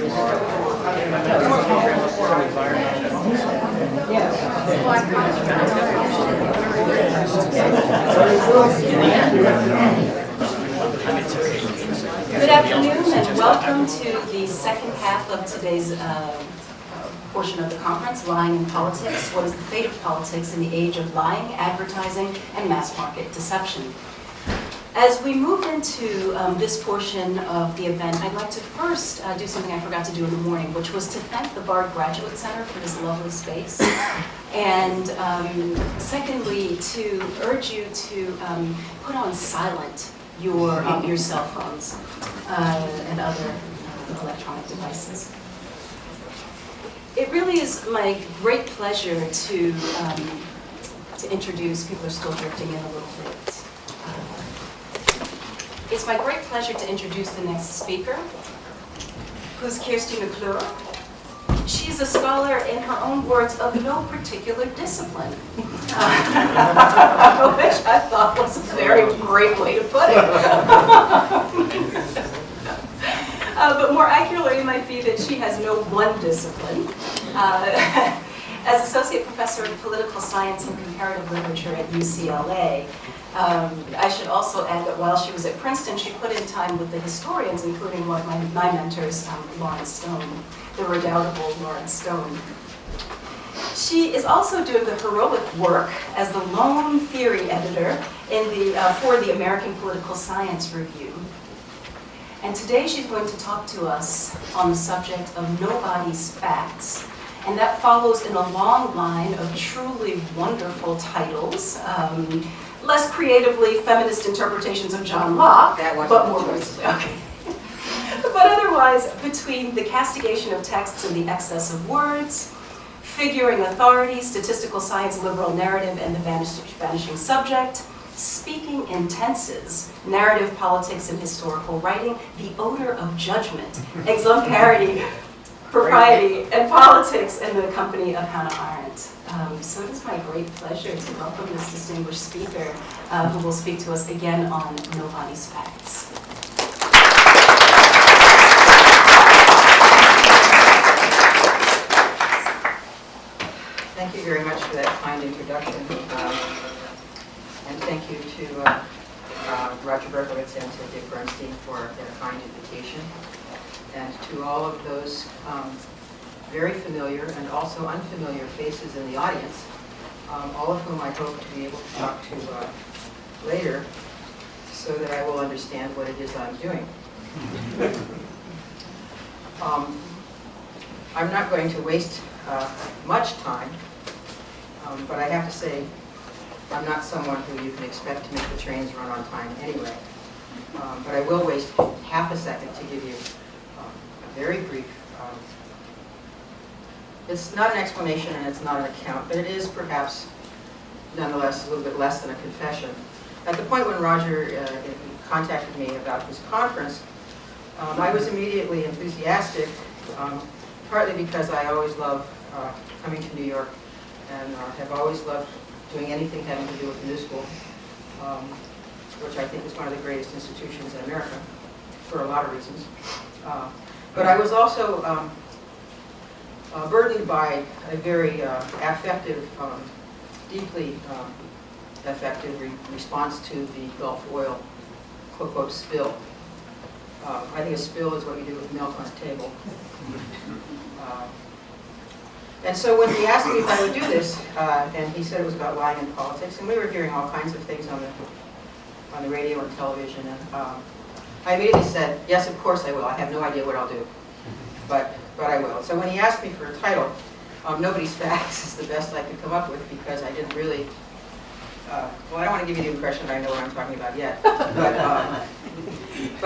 Good afternoon and welcome to the second half of today's portion of the conference, Lying in Politics. What is the fate of politics in the age of lying, advertising, and mass market deception? As we move into this portion of the event, I'd like to first do something I forgot to do in the morning, which was to thank the Bard Graduate Center for this lovely space. And secondly, to urge you to put on silent your cell phones and other electronic devices. It really is my great pleasure to introduce, people are still drifting in a little bit. It's my great pleasure to introduce the next speaker, who's Kirstie McClure. She's a scholar, in her own words, of no particular discipline, which I thought was a very great way to put it. But more accurately, it might be that she has no one discipline. As Associate Professor of Political Science and Comparative Literature at UCLA, I should also add that while she was at Princeton, she put in time with the historians, including one of my mentors, Lawrence Stone, the redoubtable Lawrence Stone. She is also doing the heroic work as the lone theory editor for the American Political Science Review. And today she's going to talk to us on the subject of nobody's facts. And that follows in a long line of truly wonderful titles. Less creatively feminist interpretations of John Locke, but more okay. But otherwise, between the castigation of texts and the excess of words, figuring authority, statistical science, liberal narrative, and the vanishing subject, speaking in tenses, narrative, politics, and historical writing, the odor of judgment, exemplarity, propriety, and politics in the company of Hannah Arendt. So it is my great pleasure to welcome this distinguished speaker who will speak to us again on Nobody's Facts. Thank you very much for that kind introduction. And thank you to Roger Berkowitz and to Dick Bernstein for their kind invitation. And to all of those very familiar and also unfamiliar faces in the audience, all of whom I hope to be able to talk to later so that I will understand what it is I'm doing. I'm not going to waste much time, but I have to say I'm not someone who you can expect to make the trains run on time anyway. But I will waste half a second to give you a very brief, it's not an explanation and it's not an account, but it is perhaps nonetheless a little bit less than a confession. At the point when Roger contacted me about this conference, I was immediately enthusiastic, partly because I always love coming to New York and have always loved doing anything having to do with the New School, which I think is one of the greatest institutions in America for a lot of reasons. But I was also burdened by a very affective, deeply affective response to the Gulf oil, quote, quote, spill. I think a spill is what you do with milk on a table. And so when he asked me if I would do this, and he said it was about lying in politics, and we were hearing all kinds of things on the radio and television, and I immediately said, yes, of course I will. I have no idea what I'll do, but I will. So when he asked me for a title, Nobody's Facts is the best I could come up with, because I didn't really, well, I don't want to give you the impression that I know what I'm talking about yet, but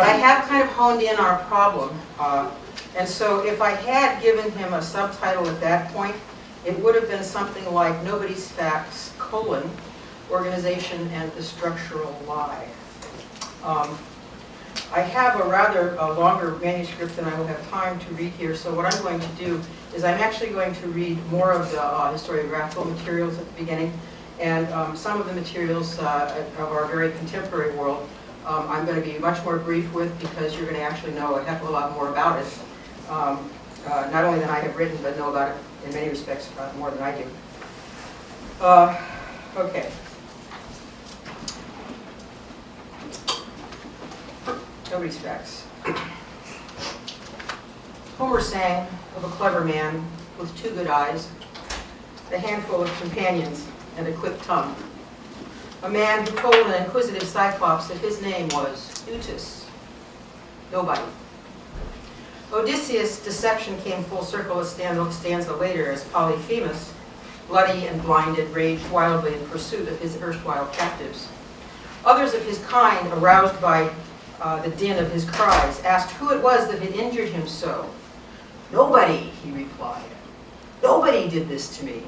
I have kind of honed in our problem. And so if I had given him a subtitle at that point, it would have been something like Nobody's Facts, Organization and the Structural Lie. I have a rather longer manuscript than I will have time to read here, so what I'm going to do is I'm actually going to read more of the historiographical materials at the beginning, and some of the materials of our very contemporary world I'm going to be much more brief with, because you're going to actually know a heck of a lot more about it not only than I have written, but know about it in many respects more than I do. Okay. Nobody's facts. Homer sang of a clever man with 2 good eyes, a handful of companions, and a quick tongue. A man who told an inquisitive Cyclops that his name was Utis, nobody. Odysseus' deception came full circle a stanza later as Polyphemus, bloody and blinded, raged wildly in pursuit of his erstwhile captives. Others of his kind, aroused by the din of his cries, asked who it was that had injured him so. "Nobody," he replied. "Nobody did this to me."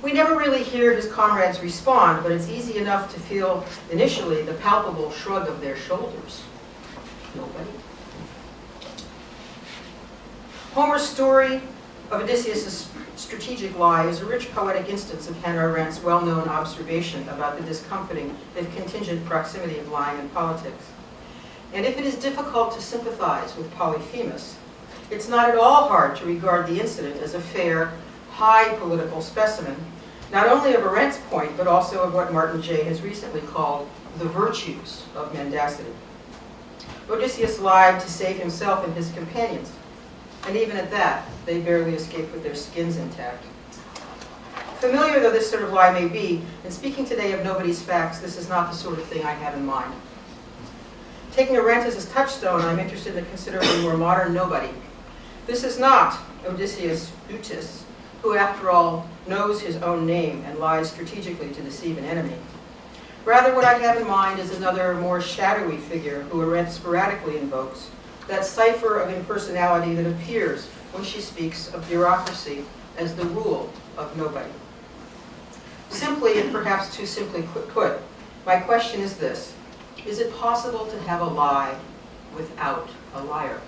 We never really hear his comrades respond, but it's easy enough to feel initially the palpable shrug of their shoulders. Nobody. Homer's story of Odysseus' strategic lie is a rich poetic instance of Hannah Arendt's well-known observation about the discomforting, if contingent, proximity of lying in politics. And if it is difficult to sympathize with Polyphemus, it's not at all hard to regard the incident as a fair, high political specimen, not only of Arendt's point, but also of what Martin Jay has recently called the virtues of mendacity. Odysseus lied to save himself and his companions, and even at that, they barely escaped with their skins intact. Familiar though this sort of lie may be, in speaking today of nobody's facts, this is not the sort of thing I have in mind. Taking Arendt as his touchstone, I'm interested in a considerably more modern nobody. This is not Odysseus Utis, who after all knows his own name and lies strategically to deceive an enemy. Rather, what I have in mind is another more shadowy figure who Arendt sporadically invokes, that cipher of impersonality that appears when she speaks of bureaucracy as the rule of nobody. Simply, and perhaps too simply put, my question is this: is it possible to have a lie without a liar?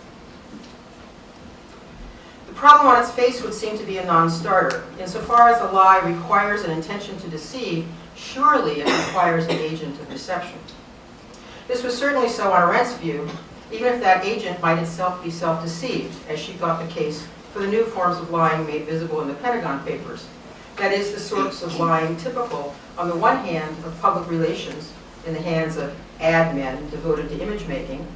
The problem on its face would seem to be a non-starter. Insofar as a lie requires an intention to deceive, surely it requires an agent of deception. This was certainly so on Arendt's view, even if that agent might itself be self-deceived, as she thought the case for the new forms of lying made visible in the Pentagon Papers. That is, the sorts of lying typical, on the one hand, of public relations in the hands of ad men devoted to image making,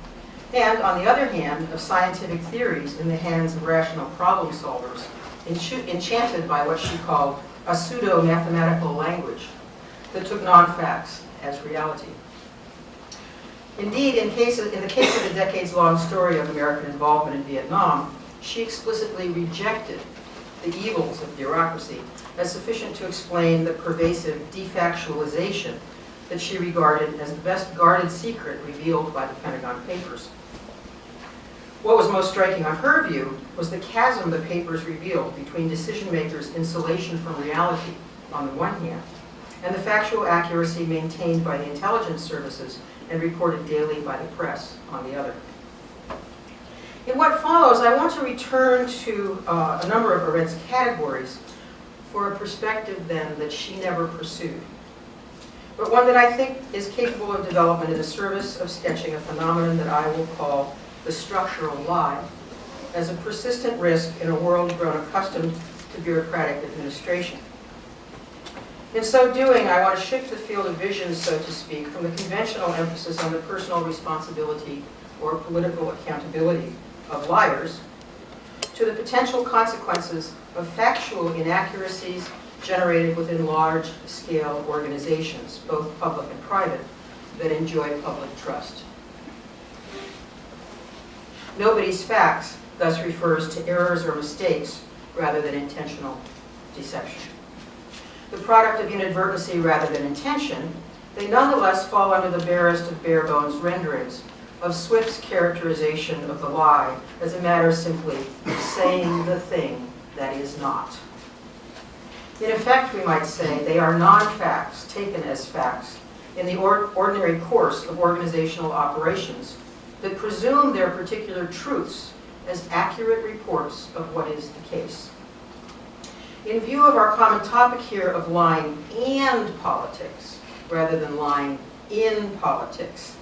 and on the other hand, of scientific theories in the hands of rational problem solvers, enchanted by what she called a pseudo-mathematical language that took non-facts as reality. Indeed, in the case of the decades-long story of American involvement in Vietnam, she explicitly rejected the evils of bureaucracy as sufficient to explain the pervasive defactualization that she regarded as the best guarded secret revealed by the Pentagon Papers. What was most striking on her view was the chasm the papers revealed between decision-makers' insulation from reality on the one hand, and the factual accuracy maintained by the intelligence services and reported daily by the press on the other. In what follows, I want to return to a number of Arendt's categories for a perspective then that she never pursued, but one that I think is capable of development in the service of sketching a phenomenon that I will call the structural lie, as a persistent risk in a world grown accustomed to bureaucratic administration. In so doing, I want to shift the field of vision, so to speak, from the conventional emphasis on the personal responsibility or political accountability of liars to the potential consequences of factual inaccuracies generated within large-scale organizations, both public and private, that enjoy public trust. Nobody's facts thus refers to errors or mistakes rather than intentional deception. The product of inadvertency rather than intention, they nonetheless fall under the barest of bare-bones renderings of Swift's characterization of the lie as a matter simply of saying the thing that is not. In effect, we might say, they are non-facts taken as facts in the ordinary course of organizational operations that presume their particular truths as accurate reports of what is the case. In view of our common topic here of lying and politics, rather than lying in politics,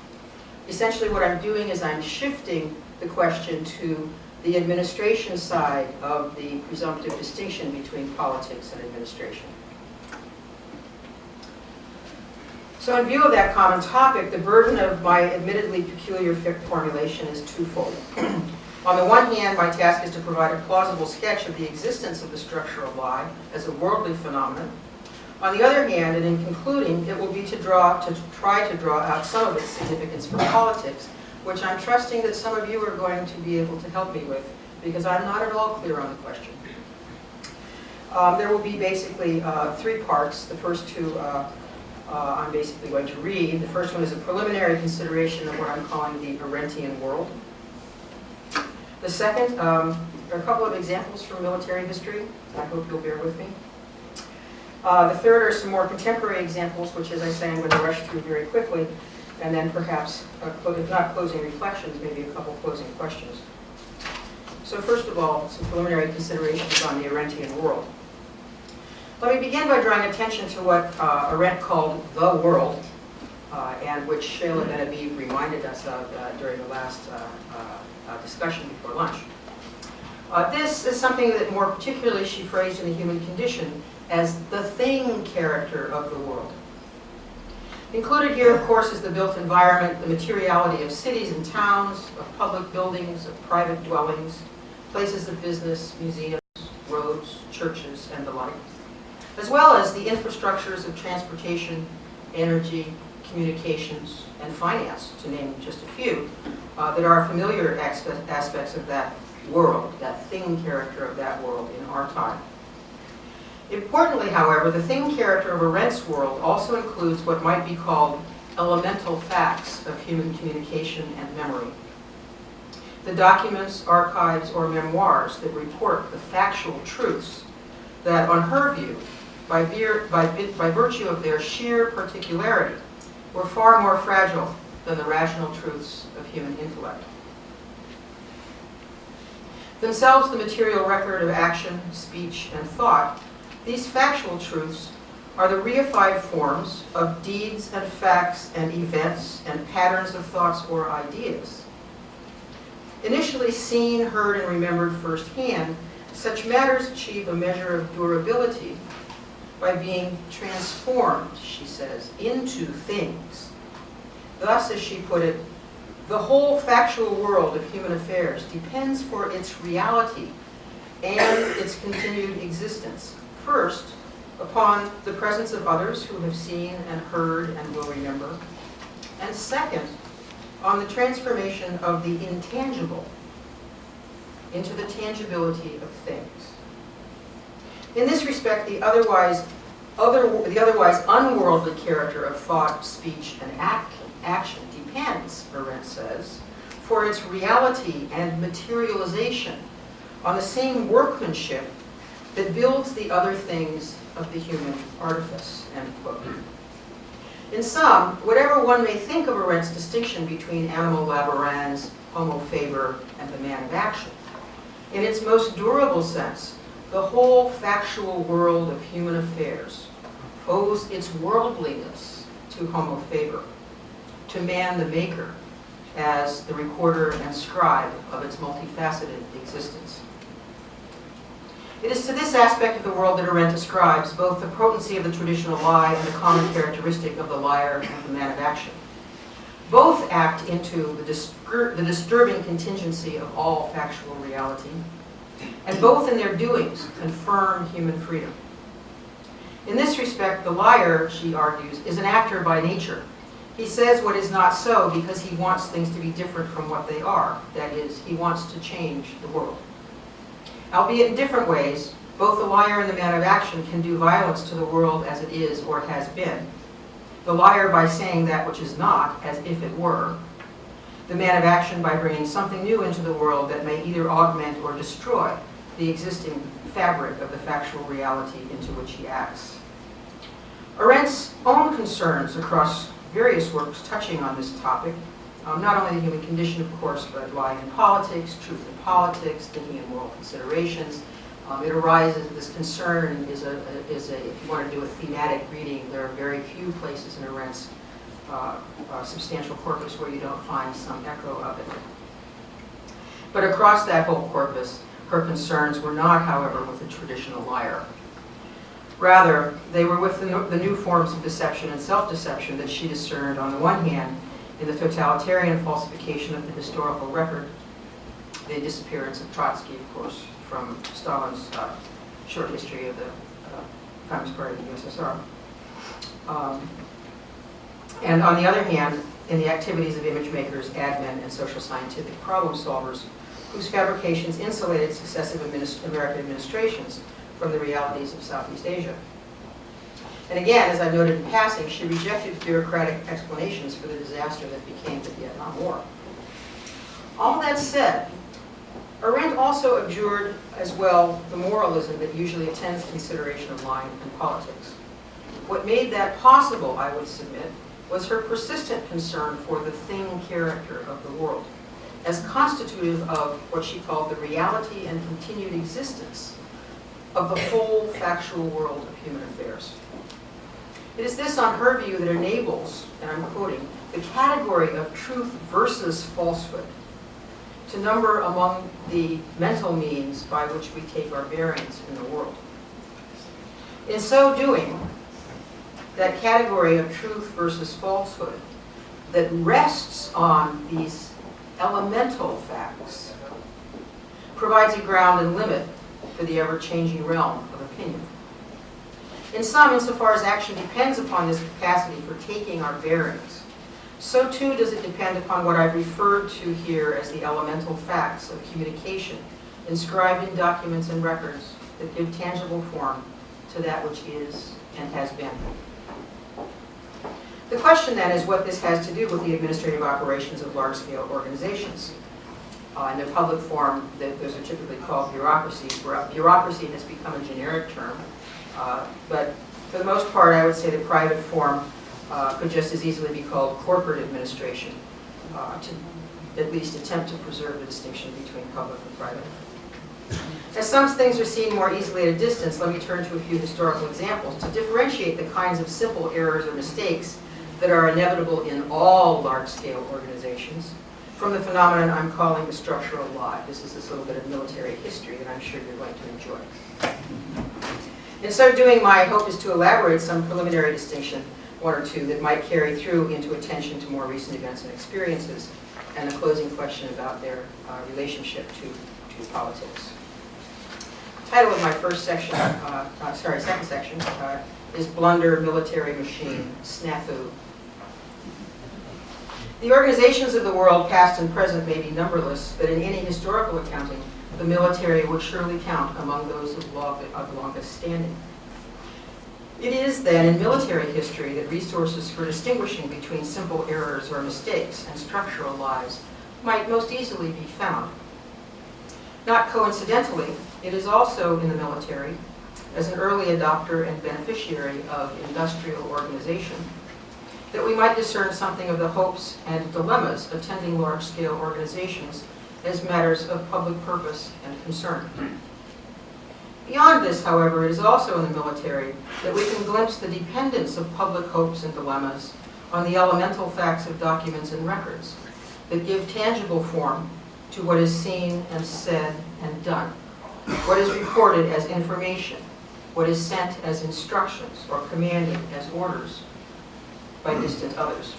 essentially what I'm doing is I'm shifting the question to the administration side of the presumptive distinction between politics and administration. So in view of that common topic, the burden of my admittedly peculiar formulation is twofold. On the one hand, my task is to provide a plausible sketch of the existence of the structure of lie as a worldly phenomenon. On the other hand, and in concluding, it will be to try to draw out some of its significance for politics, which I'm trusting that some of you are going to be able to help me with, because I'm not at all clear on the question. There will be basically three parts. The first two I'm basically going to read. The first one is a preliminary consideration of what I'm calling the Arendtian world. The second are a couple of examples from military history. I hope you'll bear with me. The third are some more contemporary examples, which, as I say, I'm going to rush through very quickly, and then perhaps, if not closing reflections, maybe a couple closing questions. So first of all, some preliminary considerations on the Arendtian world. Let me begin by drawing attention to what Arendt called the world, and which Sheila Benhabib reminded us of during the last discussion before lunch. This is something that more particularly she phrased in The Human Condition as the thing character of the world. Included here, of course, is the built environment, the materiality of cities and towns, of public buildings, of private dwellings, places of business, museums, roads, churches, and the like, as well as the infrastructures of transportation, energy, communications, and finance, to name just a few, that are familiar aspects of that world, that thing character of that world in our time. Importantly, however, the thing character of Arendt's world also includes what might be called elemental facts of human communication and memory. The documents, archives, or memoirs that report the factual truths that, on her view, by virtue of their sheer particularity, were far more fragile than the rational truths of human intellect. Themselves the material record of action, speech, and thought, these factual truths are the reified forms of deeds and facts and events and patterns of thoughts or ideas. Initially seen, heard, and remembered firsthand, such matters achieve a measure of durability by being transformed, she says, into things. Thus, as she put it, the whole factual world of human affairs depends for its reality and its continued existence, first, upon the presence of others who have seen and heard and will remember, and second, on the transformation of the intangible into the tangibility of things. In this respect, the otherwise unworldly character of thought, speech, and action depends, Arendt says, for its reality and materialization on the same workmanship that builds the other things of the human artifice, end quote. In sum, whatever one may think of Arendt's distinction between animal laborans, homo faber, and the man of action, in its most durable sense, the whole factual world of human affairs owes its worldliness to homo faber, to man the maker, as the recorder and scribe of its multifaceted existence. It is to this aspect of the world that Arendt ascribes both the potency of the traditional lie and the common characteristic of the liar and the man of action. Both act into the disturbing contingency of all factual reality, and both in their doings confirm human freedom. In this respect, the liar, she argues, is an actor by nature. He says what is not so because he wants things to be different from what they are. That is, he wants to change the world. Albeit in different ways, both the liar and the man of action can do violence to the world as it is or has been. The liar by saying that which is not, as if it were. The man of action by bringing something new into the world that may either augment or destroy the existing fabric of the factual reality into which he acts. Arendt's own concerns across various works touching on this topic, not only the human condition, of course, but lying in politics, truth in politics, thinking in moral considerations. It arises, this concern is a, if you want to do a thematic reading, there are very few places in Arendt's substantial corpus where you don't find some echo of it. But across that whole corpus, her concerns were not, however, with the traditional liar. Rather, they were with the new forms of deception and self-deception that she discerned, on the one hand, in the totalitarian falsification of the historical record, the disappearance of Trotsky, of course, from Stalin's short history of the Communist Party of the USSR. And on the other hand, in the activities of image makers, admin, and social scientific problem solvers, whose fabrications insulated successive American administrations from the realities of Southeast Asia. And again, as I noted in passing, she rejected bureaucratic explanations for the disaster that became the Vietnam War. All that said, Arendt also abjured as well the moralism that usually attends consideration of line and politics. What made that possible, I would submit, was her persistent concern for the thing character of the world, as constitutive of what she called the reality and continued existence of the whole factual world of human affairs. It is this, on her view, that enables, and I'm quoting, the category of truth versus falsehood to number among the mental means by which we take our bearings in the world. In so doing, that category of truth versus falsehood that rests on these elemental facts provides a ground and limit for the ever-changing realm of opinion. In sum, insofar as action depends upon this capacity for taking our bearings, so too does it depend upon what I've referred to here as the elemental facts of communication, inscribed in documents and records that give tangible form to that which is and has been. The question then is what this has to do with the administrative operations of large-scale organizations. In the public form, those are typically called bureaucracies. Bureaucracy has become a generic term, but for the most part, I would say the private form could just as easily be called corporate administration, to at least attempt to preserve the distinction between public and private. As some things are seen more easily at a distance, let me turn to a few historical examples to differentiate the kinds of simple errors or mistakes that are inevitable in all large-scale organizations from the phenomenon I'm calling the structural lie. This is this little bit of military history that I'm sure you're going to enjoy. In so doing, my hope is to elaborate some preliminary distinction, one or two, that might carry through into attention to more recent events and experiences, and a closing question about their relationship to politics. The title of my first section, second section, is Blunder, Military Machine, Snafu. The organizations of the world, past and present, may be numberless, but in any historical accounting, the military would surely count among those of longest standing. It is then in military history that resources for distinguishing between simple errors or mistakes and structural lies might most easily be found. Not coincidentally, it is also in the military, as an early adopter and beneficiary of industrial organization, that we might discern something of the hopes and dilemmas attending large-scale organizations as matters of public purpose and concern. Beyond this, however, it is also in the military that we can glimpse the dependence of public hopes and dilemmas on the elemental facts of documents and records that give tangible form to what is seen and said and done, what is reported as information, what is sent as instructions or commanded as orders by distant others.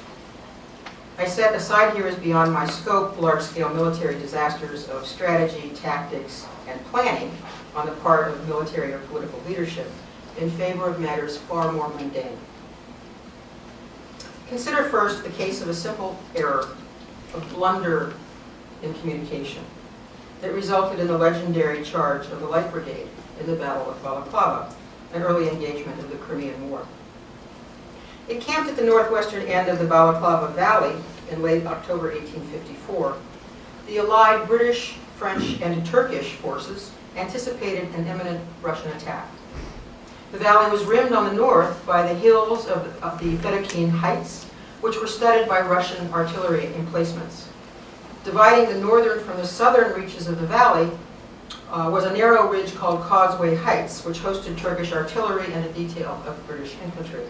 I set aside here as beyond my scope large-scale military disasters of strategy, tactics, and planning on the part of military or political leadership in favor of matters far more mundane. Consider first the case of a simple error, a blunder in communication that resulted in the legendary charge of the Light Brigade in the Battle of Balaclava, an early engagement of the Crimean War. It camped at the northwestern end of the Balaclava Valley in late October 1854. The allied British, French, and Turkish forces anticipated an imminent Russian attack. The valley was rimmed on the north by the hills of the Fedaykin Heights, which were studded by Russian artillery emplacements. Dividing the northern from the southern reaches of the valley was a narrow ridge called Causeway Heights, which hosted Turkish artillery and a detail of British infantry.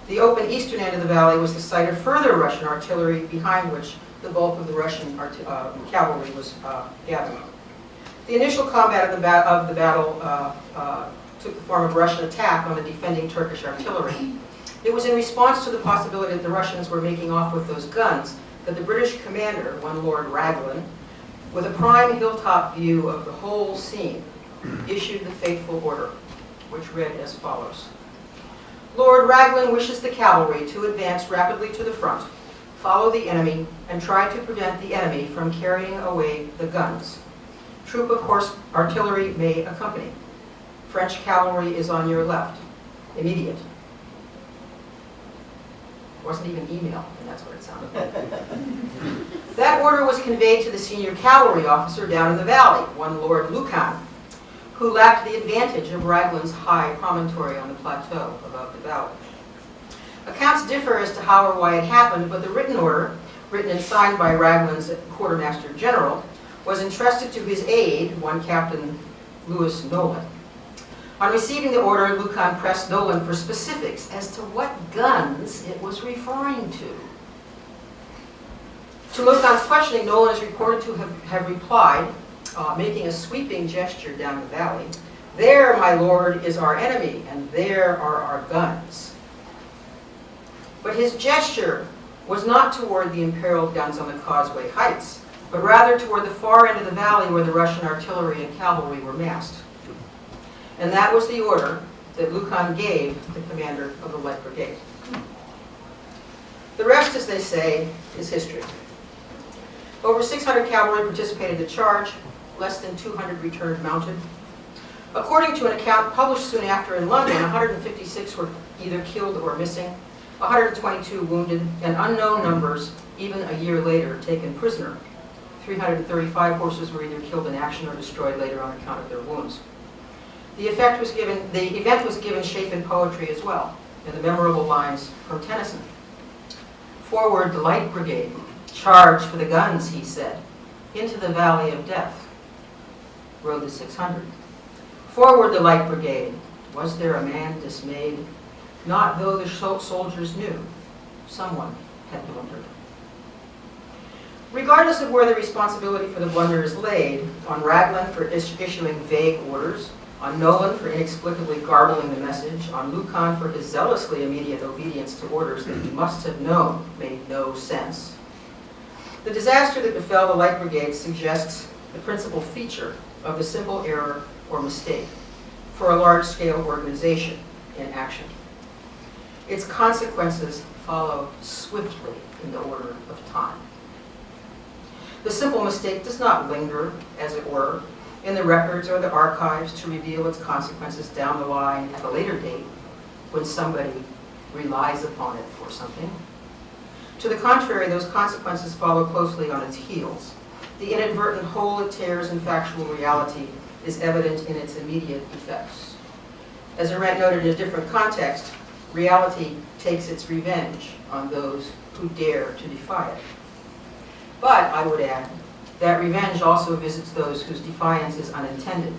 The open eastern end of the valley was the site of further Russian artillery, behind which the bulk of the Russian cavalry was gathered. The initial combat of the battle took the form of Russian attack on the defending Turkish artillery. It was in response to the possibility that the Russians were making off with those guns that the British commander, one Lord Raglan, with a prime hilltop view of the whole scene, issued the fateful order, which read as follows. Lord Raglan wishes the cavalry to advance rapidly to the front, follow the enemy, and try to prevent the enemy from carrying away the guns. Troop of horse artillery may accompany. French cavalry is on your left. Immediate. It wasn't even email, and that's what it sounded like. That order was conveyed to the senior cavalry officer down in the valley, one Lord Lucan, who lacked the advantage of Raglan's high promontory on the plateau above the valley. Accounts differ as to how or why it happened, but the written order, written and signed by Raglan's quartermaster general, was entrusted to his aide, one Captain Louis Nolan. On receiving the order, Lucan pressed Nolan for specifics as to what guns it was referring to. To Lucan's questioning, Nolan is reported to have replied, making a sweeping gesture down the valley, "There, my lord, is our enemy, and there are our guns." But his gesture was not toward the imperiled guns on the causeway heights, but rather toward the far end of the valley where the Russian artillery and cavalry were massed. And that was the order that Lucan gave the commander of the Light Brigade. The rest, as they say, is history. Over 600 cavalry participated in the charge, less than 200 returned mounted. According to an account published soon after in London, 156 were either killed or missing, 122 wounded, and unknown numbers, even a year later, taken prisoner. 335 horses were either killed in action or destroyed later on account of their wounds. The event was given shape in poetry as well, in the memorable lines from Tennyson. "Forward the Light Brigade, charge for the guns," he said, "into the valley of death," rode the 600. "Forward the Light Brigade, was there a man dismayed? Not though the soldiers knew, someone had blundered." Regardless of where the responsibility for the blunder is laid, on Raglan for issuing vague orders, on Nolan for inexplicably garbling the message, on Lucan for his zealously immediate obedience to orders that he must have known made no sense, the disaster that befell the Light Brigade suggests the principal feature of the simple error or mistake for a large-scale organization in action. Its consequences follow swiftly in the order of time. The simple mistake does not linger, as it were, in the records or the archives to reveal its consequences down the line at a later date when somebody relies upon it for something. To the contrary, those consequences follow closely on its heels. The inadvertent hole it tears in factual reality is evident in its immediate effects. As Arendt noted in a different context, reality takes its revenge on those who dare to defy it. But, I would add, that revenge also visits those whose defiance is unintended,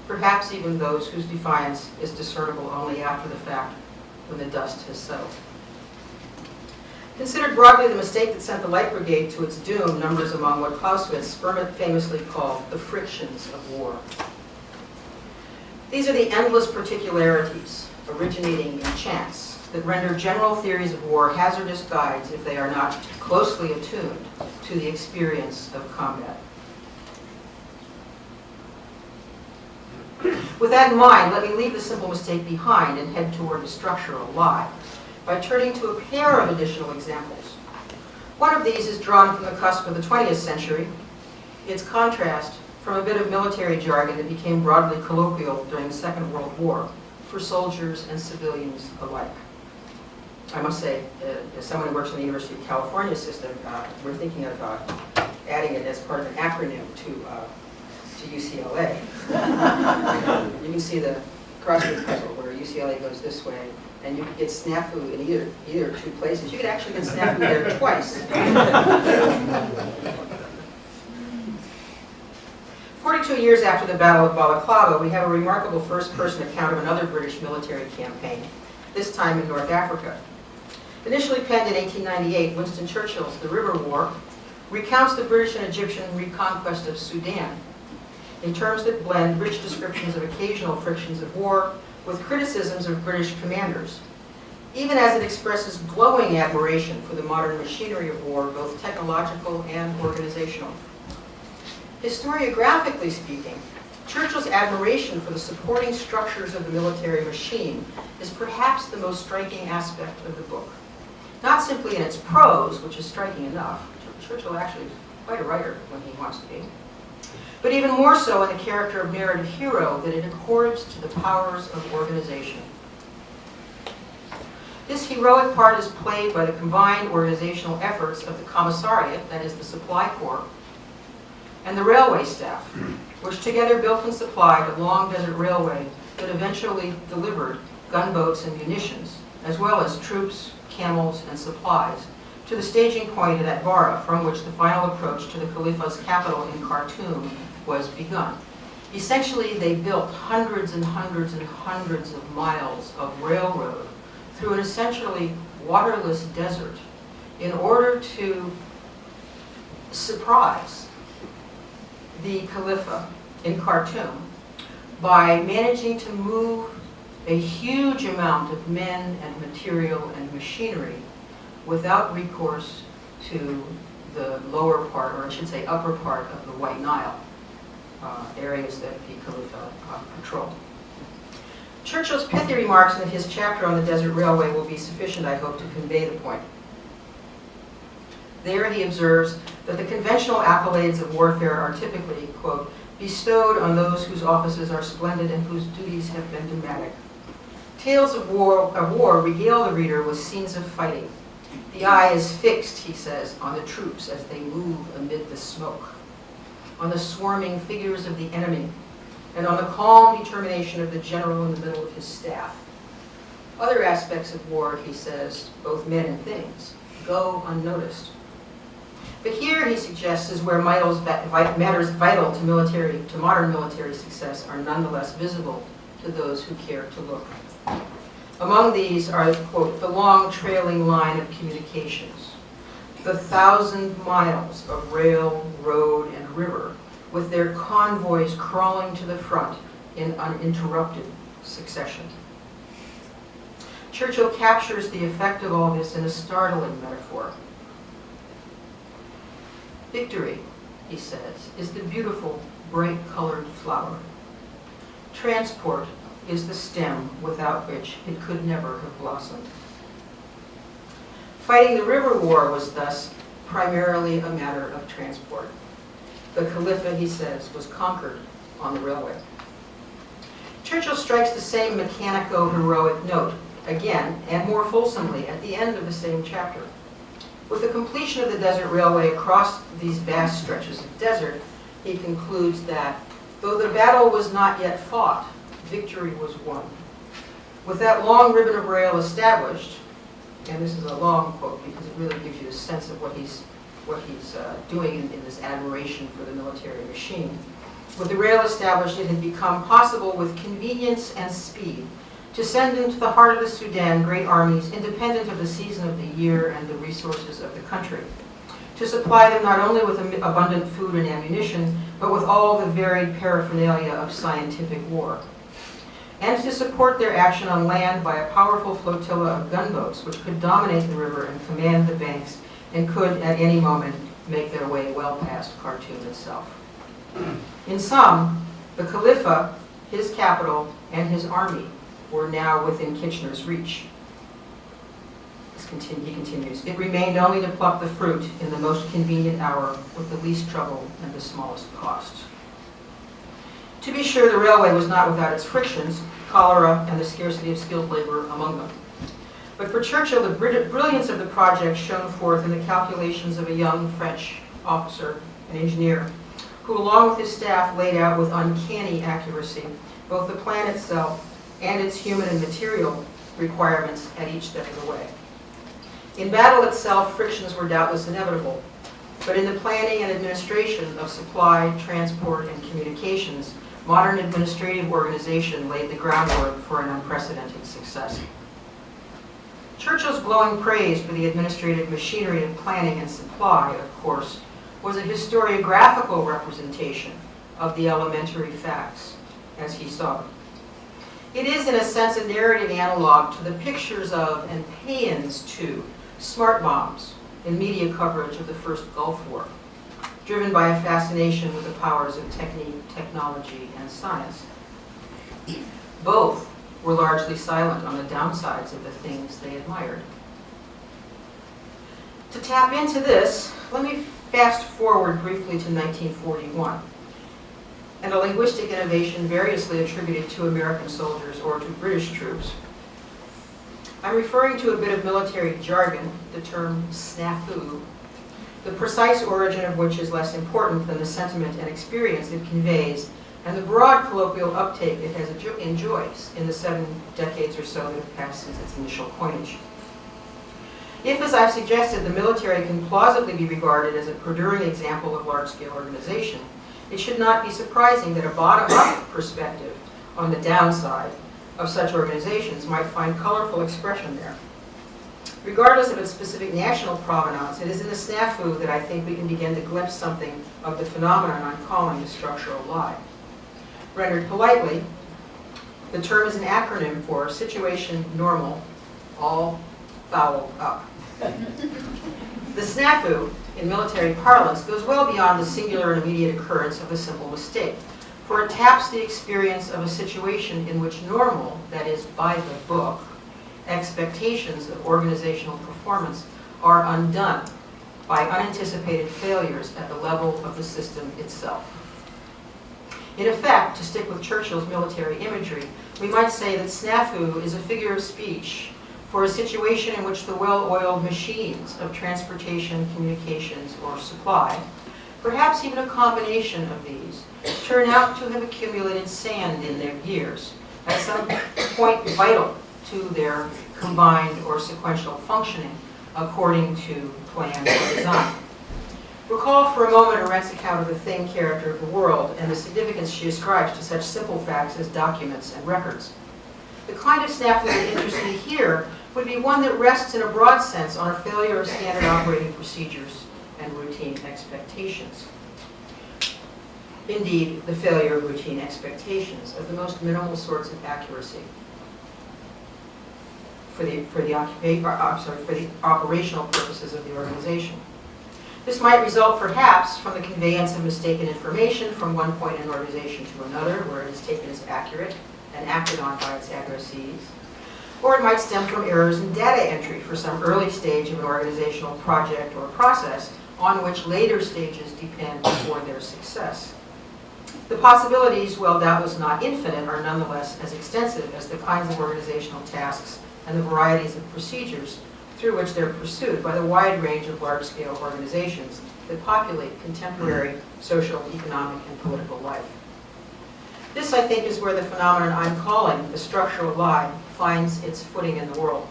perhaps even those whose defiance is discernible only after the fact when the dust has settled. Considered broadly, the mistake that sent the Light Brigade to its doom numbers among what Clausewitz famously called the frictions of war. These are the endless particularities originating in chance that render general theories of war hazardous guides if they are not closely attuned to the experience of combat. With that in mind, let me leave the simple mistake behind and head toward the structural lie by turning to a pair of additional examples. One of these is drawn from the cusp of the 20th century, its contrast from a bit of military jargon that became broadly colloquial during the Second World War for soldiers and civilians alike. I must say, as someone who works in the University of California system, we're thinking of adding it as part of an acronym to UCLA. You can see the crossword puzzle where UCLA goes this way, and you could get snafu in either two places. You could actually get snafu there twice. 42 years after the Battle of Balaclava, we have a remarkable first-person account of another British military campaign, this time in North Africa. Initially penned in 1898, Winston Churchill's The River War recounts the British and Egyptian reconquest of Sudan in terms that blend rich descriptions of occasional frictions of war with criticisms of British commanders, even as it expresses glowing admiration for the modern machinery of war, both technological and organizational. Historiographically speaking, Churchill's admiration for the supporting structures of the military machine is perhaps the most striking aspect of the book. Not simply in its prose, which is striking enough. Churchill actually is quite a writer when he wants to be. But even more so in the character of narrative hero that it accords to the powers of organization. This heroic part is played by the combined organizational efforts of the commissariat, that is the supply corps, and the railway staff, which together built and supplied a long desert railway that eventually delivered gunboats and munitions, as well as troops, camels, and supplies, to the staging point at Atbara, from which the final approach to the Khalifa's capital in Khartoum was begun. Essentially, they built hundreds and hundreds and hundreds of miles of railroad through an essentially waterless desert in order to surprise the Khalifa in Khartoum by managing to move a huge amount of men and material and machinery without recourse to the lower part, or I should say upper part, of the White Nile, areas that the Khalifa patrolled. Churchill's pithy remarks in his chapter on the Desert Railway will be sufficient, I hope, to convey the point. There he observes that the conventional accolades of warfare are typically, quote, bestowed on those whose offices are splendid and whose duties have been dramatic. Tales of war regale the reader with scenes of fighting. The eye is fixed, he says, on the troops as they move amid the smoke, on the swarming figures of the enemy, and on the calm determination of the general in the middle of his staff. Other aspects of war, he says, both men and things, go unnoticed. But here, he suggests, is where matters vital to modern military success are nonetheless visible to those who care to look. Among these are, quote, the long trailing line of communications, the 1,000 miles of rail, road, and river, with their convoys crawling to the front in uninterrupted succession. Churchill captures the effect of all this in a startling metaphor. Victory, he says, is the beautiful, bright-colored flower. Transport is the stem without which it could never have blossomed. Fighting the river war was thus primarily a matter of transport. The Khalifa, he says, was conquered on the railway. Churchill strikes the same mechanico-heroic note, again, and more fulsomely, at the end of the same chapter. With the completion of the desert railway across these vast stretches of desert, he concludes that, though the battle was not yet fought, victory was won. With that long ribbon of rail established, and this is a long quote because it really gives you a sense of what he's doing in this admiration for the military machine. With the rail established, it had become possible with convenience and speed to send into the heart of the Sudan great armies independent of the season of the year and the resources of the country, to supply them not only with abundant food and ammunition, but with all the varied paraphernalia of scientific war, and to support their action on land by a powerful flotilla of gunboats which could dominate the river and command the banks and could at any moment make their way well past Khartoum itself. In sum, the Khalifa, his capital, and his army were now within Kitchener's reach. He continues, it remained only to pluck the fruit in the most convenient hour with the least trouble and the smallest cost. To be sure, the railway was not without its frictions, cholera and the scarcity of skilled labor among them. But for Churchill, the brilliance of the project shone forth in the calculations of a young French officer, an engineer, who along with his staff laid out with uncanny accuracy both the plan itself and its human and material requirements at each step of the way. In battle itself, frictions were doubtless inevitable, but in the planning and administration of supply, transport, and communications, modern administrative organization laid the groundwork for an unprecedented success. Churchill's glowing praise for the administrative machinery of planning and supply, of course, was a historiographical representation of the elementary facts as he saw them. It is, in a sense, a narrative analog to the pictures of and pay-ins to smart bombs in media coverage of the first Gulf War, driven by a fascination with the powers of technique, technology, and science. Both were largely silent on the downsides of the things they admired. To tap into this, let me fast forward briefly to 1941, and a linguistic innovation variously attributed to American soldiers or to British troops. I'm referring to a bit of military jargon, the term snafu, the precise origin of which is less important than the sentiment and experience it conveys, and the broad colloquial uptake it has enjoys in the 7 decades or so that have passed since its initial coinage. If, as I've suggested, the military can plausibly be regarded as a perduring example of large-scale organization, it should not be surprising that a bottom-up perspective on the downside of such organizations might find colorful expression there. Regardless of its specific national provenance, it is in the snafu that I think we can begin to glimpse something of the phenomenon I'm calling the structural lie. Rendered politely, the term is an acronym for situation normal, all fouled up. The snafu, in military parlance, goes well beyond the singular and immediate occurrence of a simple mistake, for it taps the experience of a situation in which normal, that is, by the book, expectations of organizational performance are undone by unanticipated failures at the level of the system itself. In effect, to stick with Churchill's military imagery, we might say that snafu is a figure of speech for a situation in which the well-oiled machines of transportation, communications, or supply, perhaps even a combination of these, turn out to have accumulated sand in their gears at some point vital to their combined or sequential functioning according to plan or design. Recall for a moment Arendt's account of the thing character of the world and the significance she ascribes to such simple facts as documents and records. The kind of snafu that interests me here would be one that rests in a broad sense on a failure of standard operating procedures and routine expectations. Indeed, the failure of routine expectations of the most minimal sorts of accuracy for the operational purposes of the organization. This might result perhaps from the conveyance of mistaken information from one point in an organization to another, where it is taken as accurate and acted on by its addressees. Or it might stem from errors in data entry for some early stage of an organizational project or process on which later stages depend for their success. The possibilities, while doubtless not infinite, are nonetheless as extensive as the kinds of organizational tasks and the varieties of procedures through which they're pursued by the wide range of large-scale organizations that populate contemporary social, economic, and political life. This, I think, is where the phenomenon I'm calling the structural lie finds its footing in the world.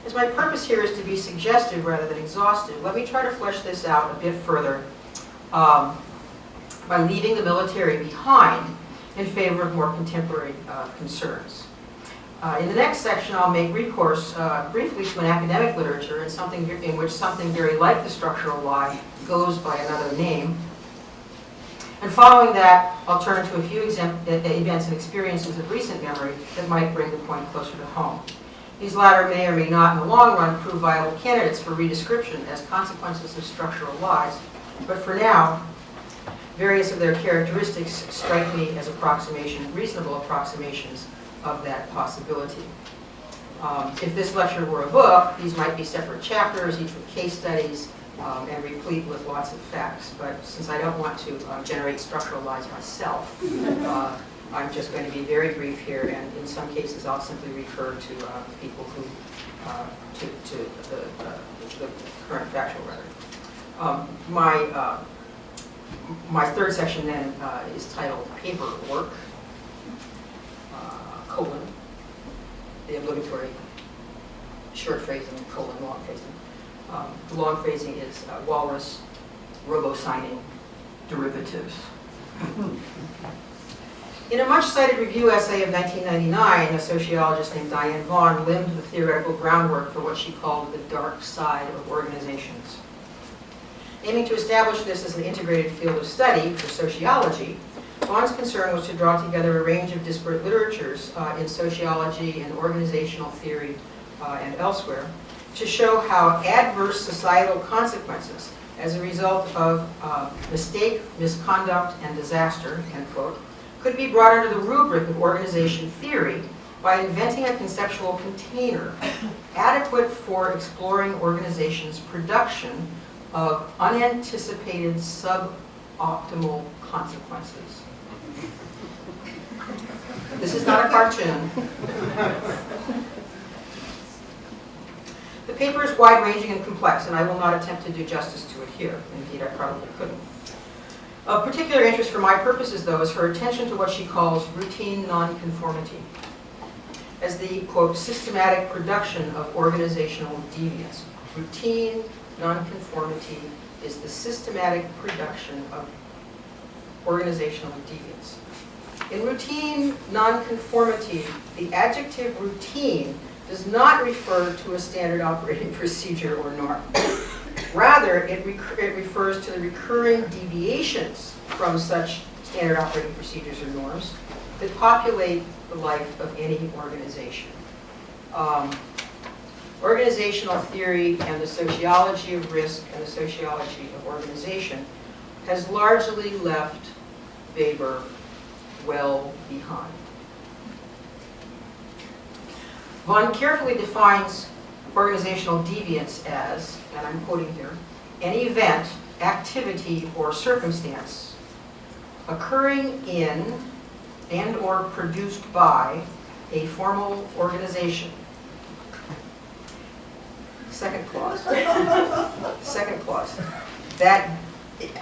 As my purpose here is to be suggestive rather than exhaustive, let me try to flesh this out a bit further by leaving the military behind in favor of more contemporary concerns. In the next section, I'll make recourse briefly to an academic literature in which something very like the structural lie goes by another name. And following that, I'll turn to a few events and experiences of recent memory that might bring the point closer to home. These latter may or may not, in the long run, prove viable candidates for redescription as consequences of structural lies. But for now, various of their characteristics strike me as reasonable approximations of that possibility. If this lecture were a book, these might be separate chapters, each with case studies, and replete with lots of facts. But since I don't want to generate structural lies myself, I'm just going to be very brief here, and in some cases I'll simply refer to people who, to the current factual record. My third section then is titled Paperwork, colon, the obligatory short phrasing, colon, long phrasing. The long phrasing is walrus, robo-signing, derivatives. In a much-cited review essay of 1999, a sociologist named Diane Vaughan limbed the theoretical groundwork for what she called the dark side of organizations. Aiming to establish this as an integrated field of study for sociology, Vaughan's concern was to draw together a range of disparate literatures in sociology and organizational theory and elsewhere to show how adverse societal consequences as a result of mistake, misconduct, and disaster, end quote, could be brought under the rubric of organization theory by inventing a conceptual container adequate for exploring organization's production of unanticipated suboptimal consequences. This is not a cartoon. The paper is wide-ranging and complex, and I will not attempt to do justice to it here. Indeed, I probably couldn't. Of particular interest for my purposes, though, is her attention to what she calls routine nonconformity as the, quote, systematic production of organizational deviance. Routine nonconformity is the systematic production of organizational deviance. In routine nonconformity, the adjective routine does not refer to a standard operating procedure or norm. Rather, it refers to the recurring deviations from such standard operating procedures or norms that populate the life of any organization. Organizational theory and the sociology of risk and the sociology of organization has largely left Weber well behind. Vaughan carefully defines organizational deviance as, and I'm quoting here, any event, activity, or circumstance occurring in and or produced by a formal organization. Second clause. Second clause. That,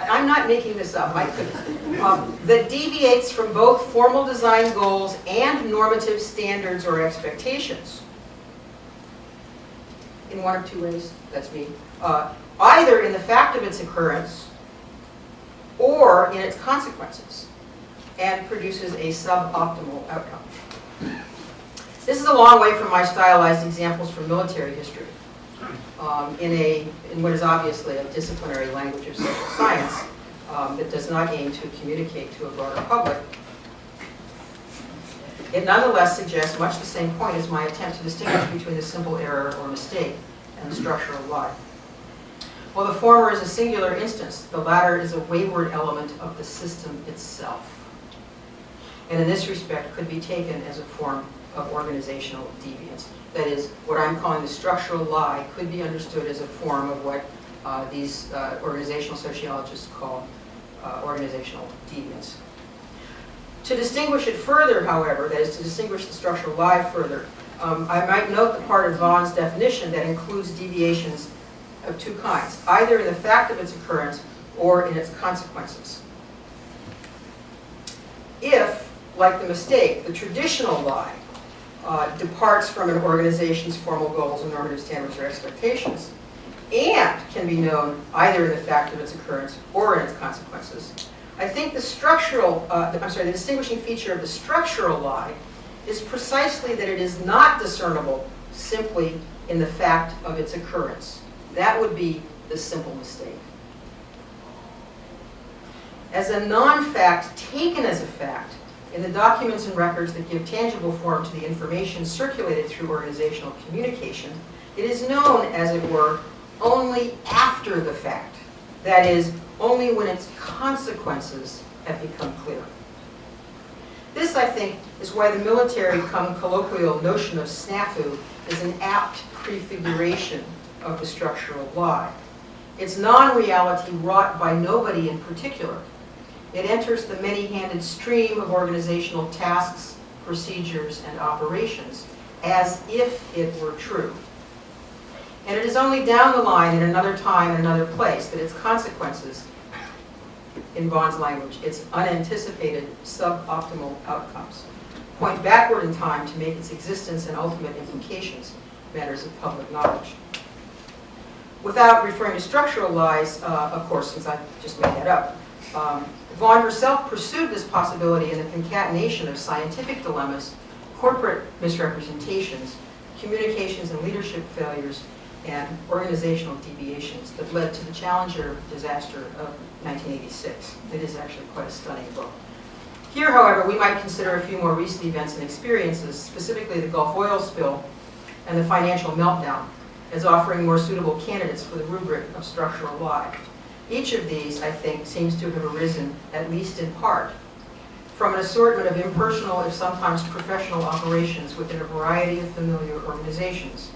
I'm not making this up, I could, that deviates from both formal design goals and normative standards or expectations. In one of two ways, that's me. Either in the fact of its occurrence or in its consequences, and produces a suboptimal outcome. This is a long way from my stylized examples from military history. In what is obviously a disciplinary language of social science that does not aim to communicate to a broader public, it nonetheless suggests much the same point as my attempt to distinguish between the simple error or mistake and the structural lie. While the former is a singular instance, the latter is a wayward element of the system itself, and in this respect could be taken as a form of organizational deviance. That is, what I'm calling the structural lie could be understood as a form of what these organizational sociologists call organizational deviance. To distinguish it further, however, that is to distinguish the structural lie further, I might note the part of Vaughan's definition that includes deviations of two kinds, either in the fact of its occurrence or in its consequences. If, like the mistake, the traditional lie departs from an organization's formal goals and normative standards or expectations, and can be known either in the fact of its occurrence or in its consequences, I think the the distinguishing feature of the structural lie is precisely that it is not discernible simply in the fact of its occurrence. That would be the simple mistake. As a non-fact taken as a fact, in the documents and records that give tangible form to the information circulated through organizational communication, it is known, as it were, only after the fact. That is, only when its consequences have become clear. This, I think, is why the military colloquial notion of snafu is an apt prefiguration of the structural lie. It's non-reality wrought by nobody in particular. It enters the many-handed stream of organizational tasks, procedures, and operations as if it were true. And it is only down the line in another time and another place that its consequences, in Vaughan's language, its unanticipated suboptimal outcomes, point backward in time to make its existence and ultimate implications matters of public knowledge. Without referring to structural lies, of course, since I just made that up, Vaughan herself pursued this possibility in the concatenation of scientific dilemmas, corporate misrepresentations, communications and leadership failures, and organizational deviations that led to the Challenger disaster of 1986. It is actually quite a stunning book. Here, however, we might consider a few more recent events and experiences, specifically the Gulf oil spill and the financial meltdown, as offering more suitable candidates for the rubric of structural lie. Each of these, I think, seems to have arisen, at least in part, from an assortment of impersonal, if sometimes professional, operations within a variety of familiar organizations.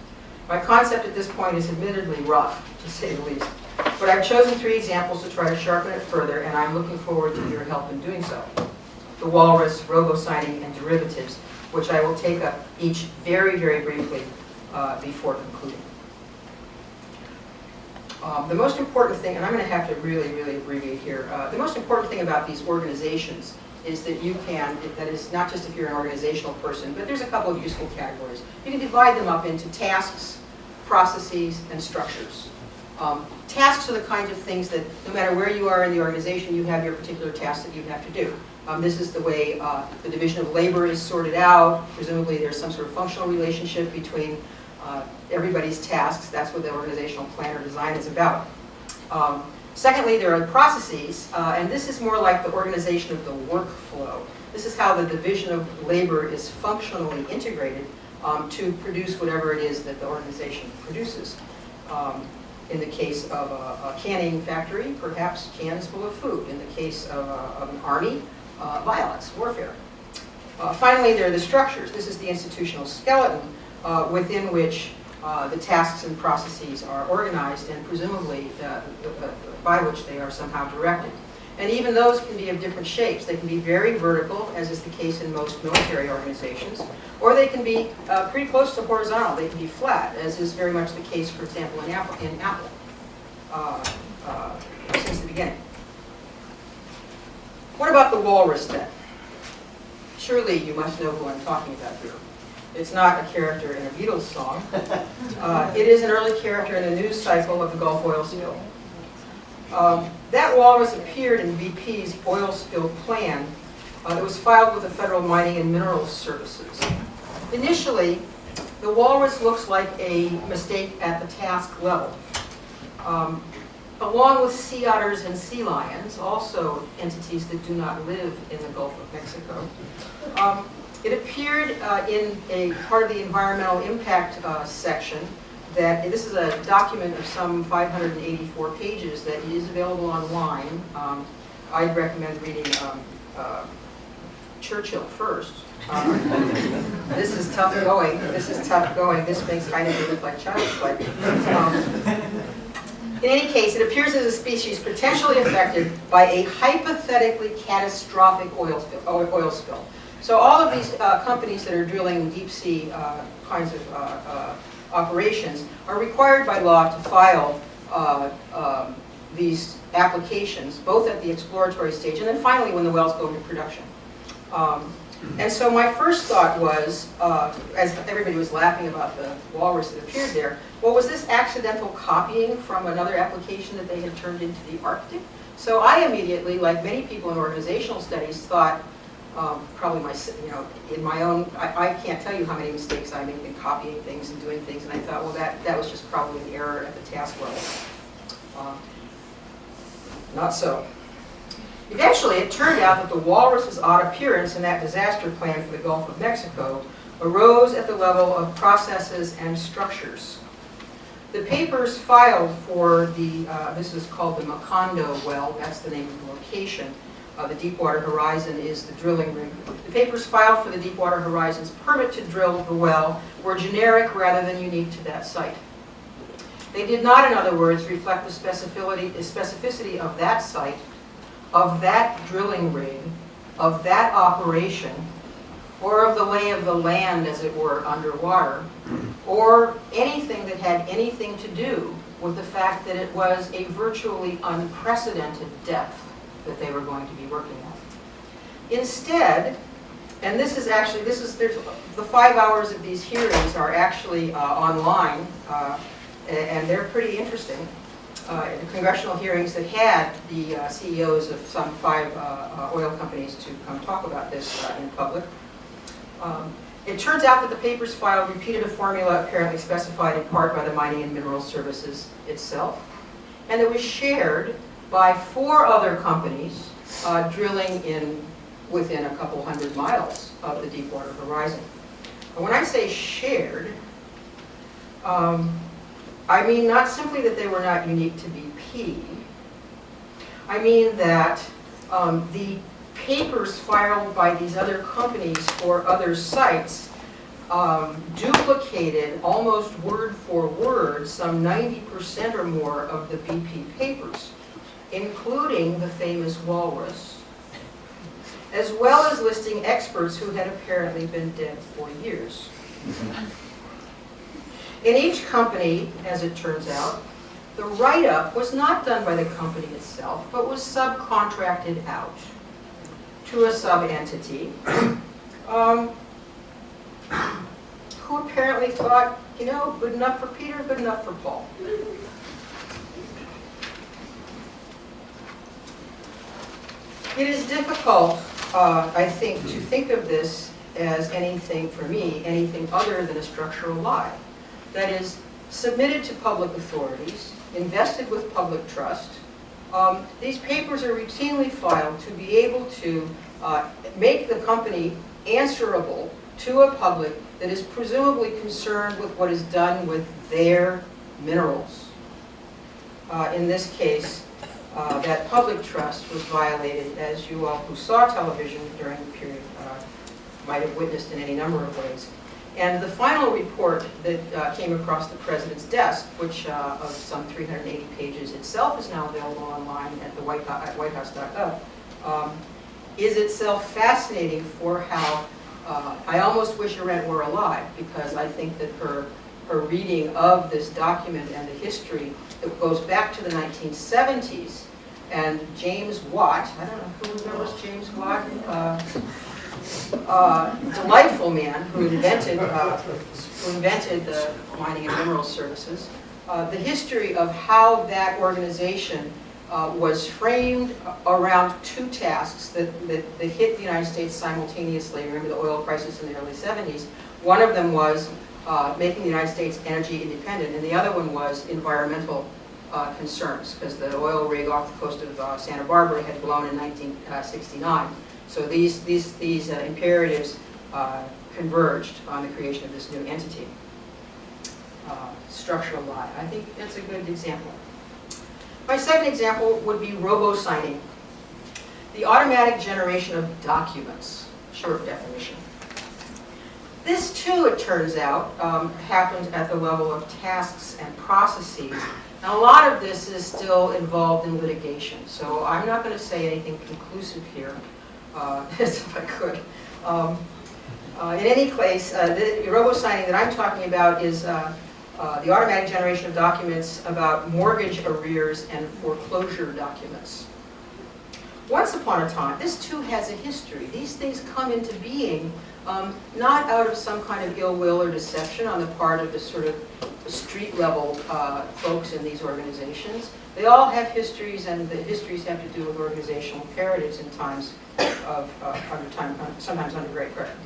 My concept at this point is admittedly rough, to say the least, but I've chosen 3 examples to try to sharpen it further, and I'm looking forward to your help in doing so. The walrus, robo-signing, and derivatives, which I will take up each very, very briefly before concluding. The most important thing, and I'm going to have to really, really abbreviate here, the most important thing about these organizations is that you can, that is not just if you're an organizational person, but there's a couple of useful categories. You can divide them up into tasks, processes, and structures. Tasks are the kinds of things that no matter where you are in the organization, you have your particular tasks that you have to do. This is the way the division of labor is sorted out. Presumably there's some sort of functional relationship between everybody's tasks. That's what the organizational plan or design is about. Secondly, there are processes, and this is more like the organization of the workflow. This is how the division of labor is functionally integrated to produce whatever it is that the organization produces. In the case of a canning factory, perhaps cans full of food. In the case of an army, violence, warfare. Finally, there are the structures. This is the institutional skeleton within which the tasks and processes are organized and presumably by which they are somehow directed. And even those can be of different shapes. They can be very vertical, as is the case in most military organizations, or they can be pretty close to horizontal. They can be flat, as is very much the case, for example, in Apple since the beginning. What about the walrus, then? Surely you must know who I'm talking about here. It's not a character in a Beatles song. It is an early character in the news cycle of the Gulf oil spill. That walrus appeared in BP's oil spill plan that was filed with the Federal Mining and Minerals Services. Initially, the walrus looks like a mistake at the task level. Along with sea otters and sea lions, also entities that do not live in the Gulf of Mexico, it appeared in a part of the environmental impact section that this is a document of some 584 pages that is available online. I'd recommend reading Churchill first. This is tough going. This is tough going. This makes Heidegger look like child's play. In any case, it appears as a species potentially affected by a hypothetically catastrophic oil spill. So all of these companies that are drilling deep sea kinds of operations are required by law to file these applications, both at the exploratory stage and then finally when the wells go into production. And so my first thought was, as everybody was laughing about the walrus that appeared there, well, was this accidental copying from another application that they had turned into the Arctic? So I immediately, like many people in organizational studies, thought, probably in my own, I can't tell you how many mistakes I make in copying things and doing things, and I thought, well, that was just probably an error at the task level. Not so. Eventually, it turned out that the walrus's odd appearance in that disaster plan for the Gulf of Mexico arose at the level of processes and structures. The papers filed for the, this is called the Macondo well, that's the name of the location. The Deepwater Horizon is the drilling rig. The papers filed for the Deepwater Horizon's permit to drill the well were generic rather than unique to that site. They did not, in other words, reflect the specificity of that site, of that drilling rig, of that operation, or of the lay of the land, as it were, underwater, or anything that had anything to do with the fact that it was a virtually unprecedented depth that they were going to be working at. Instead, and this is actually, there's the 5 hours of these hearings are actually online, and they're pretty interesting. The congressional hearings that had the CEOs of some 5 oil companies to come talk about this in public. It turns out that the papers filed repeated a formula apparently specified in part by the Mining and Mineral Services itself, and it was shared by 4 other companies drilling within a couple hundred miles of the Deepwater Horizon. And when I say shared, I mean not simply that they were not unique to BP. I mean that the papers filed by these other companies for other sites duplicated almost word for word some 90% or more of the BP papers, including the famous walrus, as well as listing experts who had apparently been dead for years. In each company, as it turns out, the write-up was not done by the company itself, but was subcontracted out to a sub-entity who apparently thought, you know, good enough for Peter, good enough for Paul. It is difficult, I think, to think of this as anything, for me, anything other than a structural lie. That is, submitted to public authorities, invested with public trust. These papers are routinely filed to be able to make the company answerable to a public that is presumably concerned with what is done with their minerals. In this case, that public trust was violated, as you all who saw television during the period might have witnessed in any number of ways. And the final report that came across the President's desk, which of some 380 pages itself is now available online at the whitehouse.gov, is itself fascinating for how I almost wish Arendt were alive, because I think that her reading of this document and the history that goes back to the 1970s, and James Watt, I don't know who remembers James Watt, delightful man who invented the Mining and Mineral Services, the history of how that organization was framed around 2 tasks that hit the United States simultaneously. Remember the oil crisis in the early 70s. One of them was making the United States energy independent, and the other one was environmental concerns, because the oil rig off the coast of Santa Barbara had blown in 1969. So these imperatives converged on the creation of this new entity. Structural lie. I think that's a good example. My second example would be robo-signing, the automatic generation of documents, short definition. This too, it turns out, happened at the level of tasks and processes. Now, a lot of this is still involved in litigation, so I'm not going to say anything conclusive here, as if I could. In any case, the robo-signing that I'm talking about is the automatic generation of documents about mortgage arrears and foreclosure documents. Once upon a time, this too has a history. These things come into being not out of some kind of ill will or deception on the part of the sort of street level folks in these organizations. They all have histories, and the histories have to do with organizational imperatives in times of sometimes under great pressure.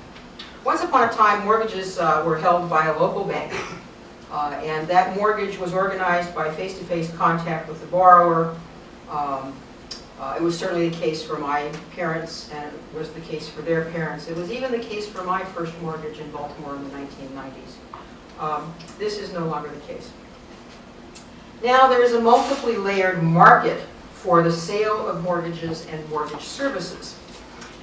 Once upon a time, mortgages were held by a local bank, and that mortgage was organized by face-to-face contact with the borrower. It was certainly the case for my parents, and it was the case for their parents. It was even the case for my first mortgage in Baltimore in the 1990s. This is no longer the case. Now there is a multiply layered market for the sale of mortgages and mortgage services.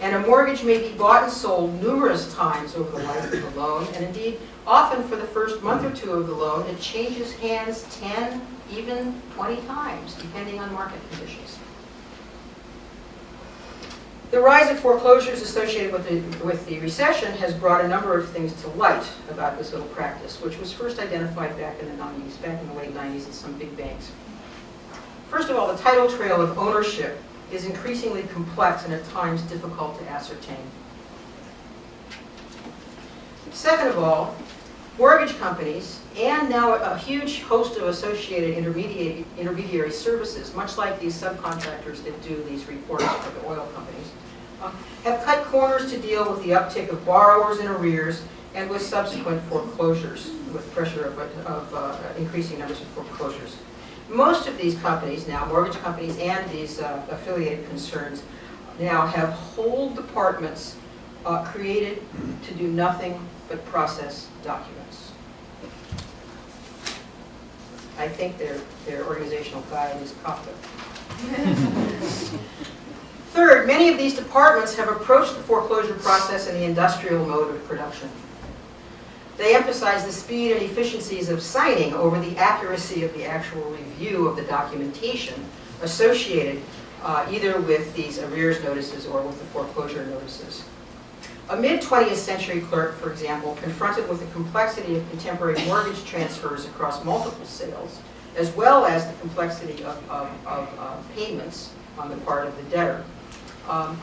And a mortgage may be bought and sold numerous times over the life of the loan, and indeed, often for the first month or 2 of the loan, it changes hands 10, even 20 times, depending on market conditions. The rise of foreclosures associated with the recession has brought a number of things to light about this little practice, which was first identified back in the 90s, back in the late 90s at some big banks. First of all, the title trail of ownership is increasingly complex and at times difficult to ascertain. Second of all, mortgage companies, and now a huge host of associated intermediary services, much like these subcontractors that do these reports for the oil companies, have cut corners to deal with the uptick of borrowers in arrears and with subsequent foreclosures, with pressure of increasing numbers of foreclosures. Most of these companies now, mortgage companies and these affiliated concerns, now have whole departments created to do nothing but process documents. I think their organizational guide is Kafka. Third, many of these departments have approached the foreclosure process in the industrial mode of production. They emphasize the speed and efficiencies of signing over the accuracy of the actual review of the documentation associated either with these arrears notices or with the foreclosure notices. A mid-20th century clerk, for example, confronted with the complexity of contemporary mortgage transfers across multiple sales, as well as the complexity of payments on the part of the debtor. A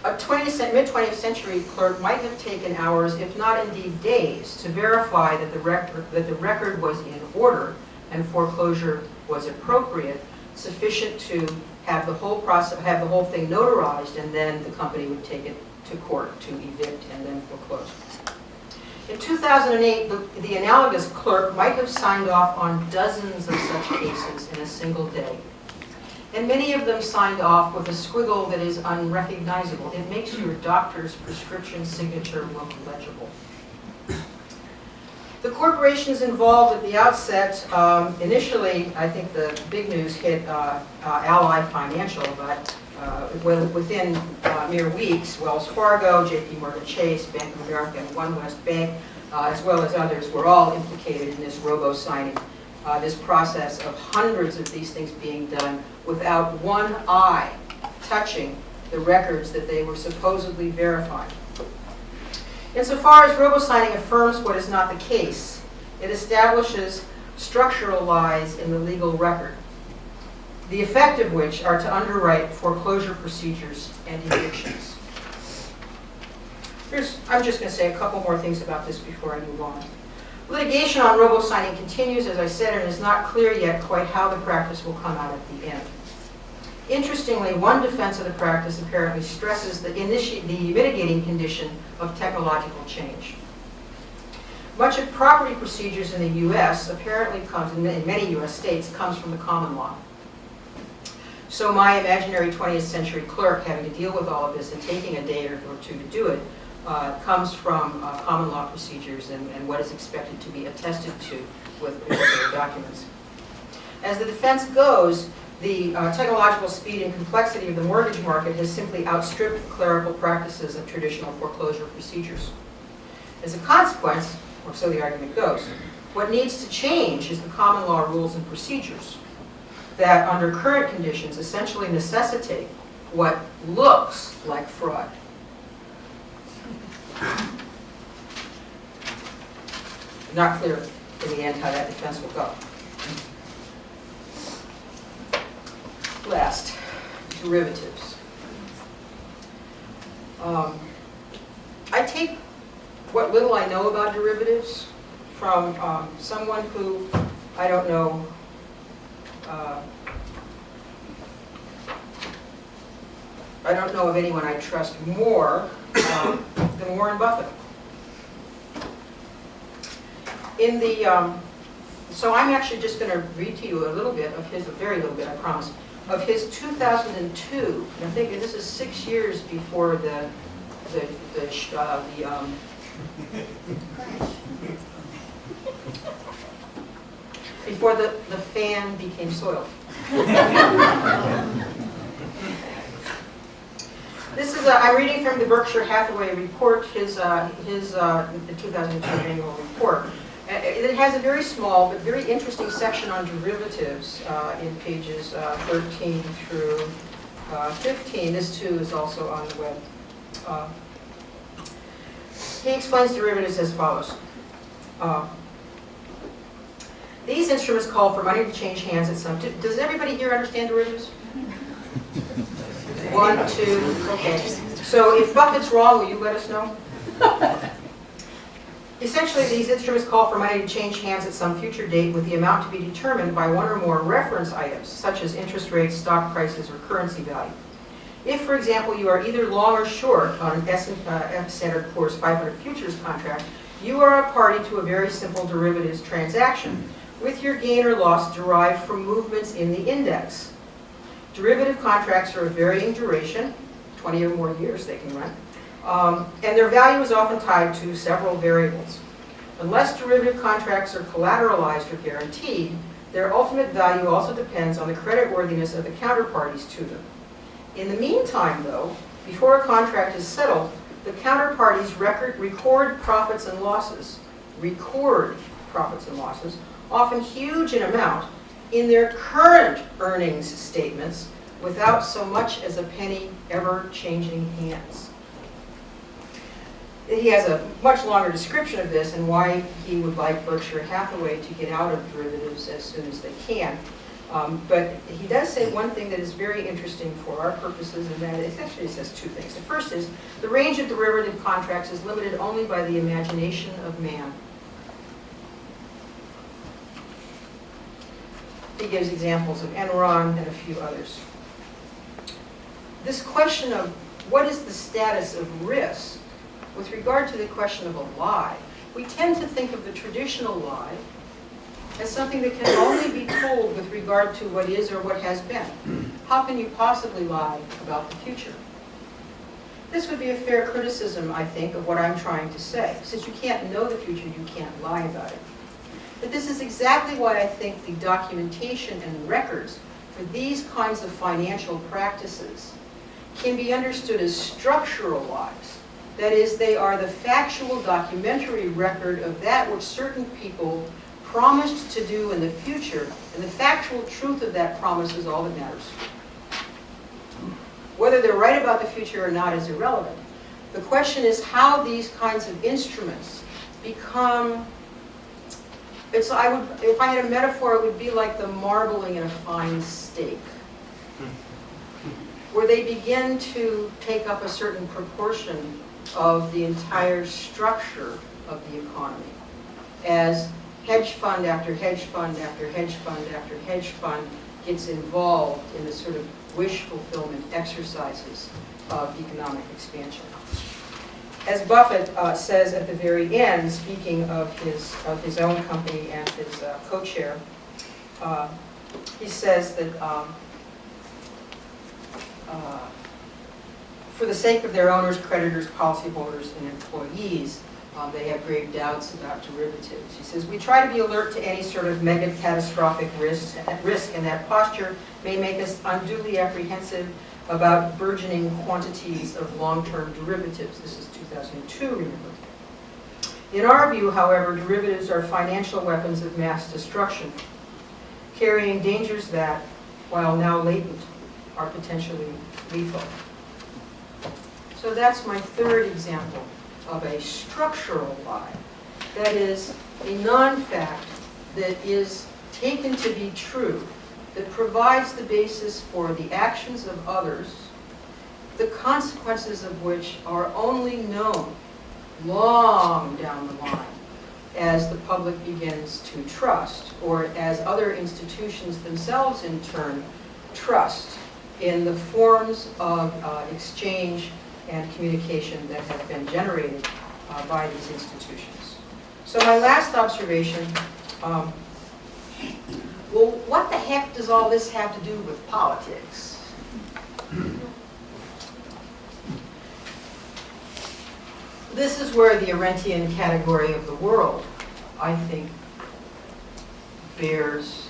mid-20th century clerk might have taken hours, if not indeed days, to verify that the record was in order and foreclosure was appropriate, sufficient to have the whole process, have the whole thing notarized, and then the company would take it to court to evict and then foreclose. In 2008, the analogous clerk might have signed off on dozens of such cases in a single day. And many of them signed off with a squiggle that is unrecognizable. It makes your doctor's prescription signature look legible. The corporations involved at the outset, initially, I think the big news hit Ally Financial, but within mere weeks, Wells Fargo, JP Morgan Chase, Bank of America, and One West Bank, as well as others, were all implicated in this robo-signing, this process of hundreds of these things being done without one eye touching the records that they were supposedly verifying. Insofar as robo-signing affirms what is not the case, it establishes structural lies in the legal record, the effect of which are to underwrite foreclosure procedures and evictions. I'm just going to say a couple more things about this before I move on. Litigation on robo-signing continues, as I said, and it is not clear yet quite how the practice will come out at the end. Interestingly, one defense of the practice apparently stresses the mitigating condition of technological change. Much of property procedures in the U.S. apparently comes, in many U.S. states, comes from the common law. So my imaginary 20th century clerk having to deal with all of this and taking a day or two to do it comes from common law procedures and what is expected to be attested to with particular documents. As the defense goes, the technological speed and complexity of the mortgage market has simply outstripped the clerical practices of traditional foreclosure procedures. As a consequence, or so the argument goes, what needs to change is the common law rules and procedures that, under current conditions, essentially necessitate what looks like fraud. Not clear in the end how that defense will go. Last, derivatives. I take what little I know about derivatives from someone who, I don't know, I don't know of anyone I trust more than Warren Buffett. In the, so I'm actually just going to read to you a little bit of his, a very little bit, I promise, of his 2002. I think this is 6 years before before the fan became soil. This is I'm reading from the Berkshire Hathaway report, his 2002 annual report. It has a very small but very interesting section on derivatives in pages 13 through 15. This too is also on the web. He explains derivatives as follows. These instruments call for money to change hands at some... Does everybody here understand derivatives? 1, 2, okay. So if Buffett's wrong, will you let us know? Essentially, these instruments call for money to change hands at some future date with the amount to be determined by one or more reference items, such as interest rates, stock prices, or currency value. If, for example, you are either long or short on an S&P 500 futures contract, You are a party to a very simple derivatives transaction, with your gain or loss derived from movements in the index. Derivative contracts are of varying duration, 20 or more years they can run, and their value is often tied to several variables. Unless derivative contracts are collateralized or guaranteed, their ultimate value also depends on the creditworthiness of the counterparties to them. In the meantime, though, before a contract is settled, the counterparties record profits and losses, often huge in amount, in their current earnings statements without so much as a penny ever changing hands. He has a much longer description of this and why he would like Berkshire Hathaway to get out of derivatives as soon as they can. But he does say one thing that is very interesting for our purposes, and that is, actually he says two things. The first is, the range of derivative contracts is limited only by the imagination of man. He gives examples of Enron and a few others. This question of what is the status of risk with regard to the question of a lie, we tend to think of the traditional lie as something that can only be told with regard to what is or what has been. How can you possibly lie about the future? This would be a fair criticism, I think, of what I'm trying to say. Since you can't know the future, you can't lie about it. But this is exactly why I think the documentation and records for these kinds of financial practices can be understood as structural lies. That is, they are the factual documentary record of that which certain people promised to do in the future, and the factual truth of that promise is all that matters. Whether they're right about the future or not is irrelevant. The question is how these kinds of instruments become, if I had a metaphor, it would be like the marbling in a fine steak, where they begin to take up a certain proportion of the entire structure of the economy, as hedge fund after hedge fund after hedge fund after hedge fund gets involved in the sort of wish fulfillment exercises of economic expansion. As Buffett says at the very end, speaking of his own company and his co-chair, he says that for the sake of their owners, creditors, policyholders, and employees, they have grave doubts about derivatives. He says, we try to be alert to any sort of mega catastrophic risk, and that posture may make us unduly apprehensive about burgeoning quantities of long-term derivatives. This is 2002, remember. In our view, however, derivatives are financial weapons of mass destruction, carrying dangers that, while now latent, are potentially lethal. So that's my third example of a structural lie. That is, a non-fact that is taken to be true, that provides the basis for the actions of others, the consequences of which are only known long down the line as the public begins to trust, or as other institutions themselves in turn trust in the forms of exchange and communication that have been generated by these institutions. So my last observation, well, what the heck does all this have to do with politics? This is where the Arendtian category of the world, I think, bears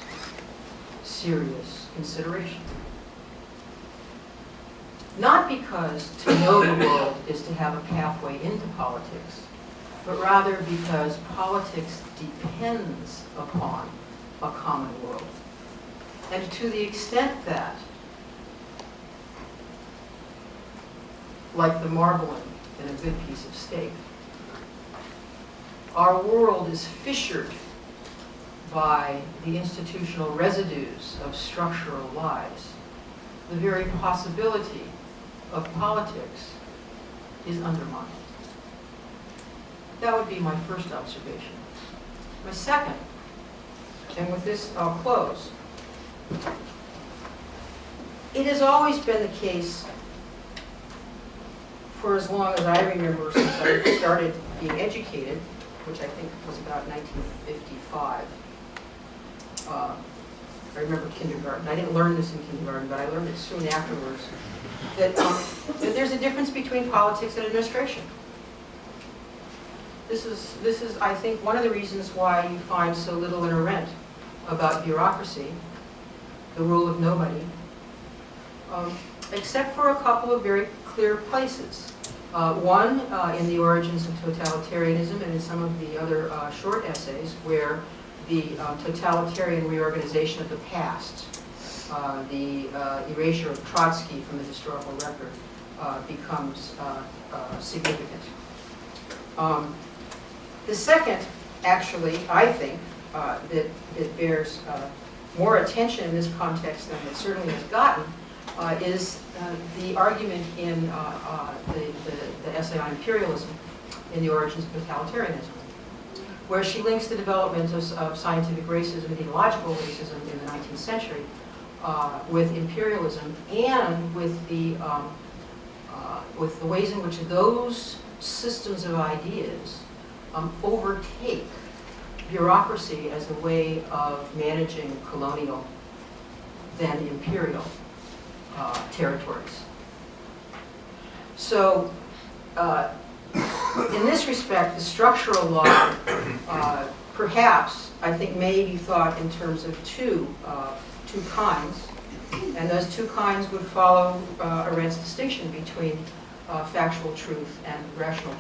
serious consideration. Not because to know the world is to have a pathway into politics, but rather because politics depends upon a common world. And to the extent that, like the marbling in a good piece of steak, our world is fissured by the institutional residues of structural lies, the very possibility of politics is undermined. That would be my first observation. My second, and with this I'll close, it has always been the case for as long as I remember, since I started being educated, which I think was about 1955. I remember kindergarten. I didn't learn this in kindergarten, but I learned it soon afterwards. That there's a difference between politics and administration. This is, I think, one of the reasons why you find so little in Arendt about bureaucracy, the rule of nobody, except for a couple of very clear places. One, in the origins of totalitarianism and in some of the other short essays, where the totalitarian reorganization of the past, the erasure of Trotsky from the historical record, becomes significant. The second, actually, I think, that bears more attention in this context than it certainly has gotten, is the argument in the essay on imperialism in the origins of totalitarianism, where she links the development of scientific racism and ideological racism in the 19th century with imperialism and with the ways in which those systems of ideas overtake bureaucracy as a way of managing colonial, then imperial territories. So, in this respect, the structural law, perhaps, I think, may be thought in terms of two kinds, and those two kinds would follow Arendt's distinction between factual truth and rational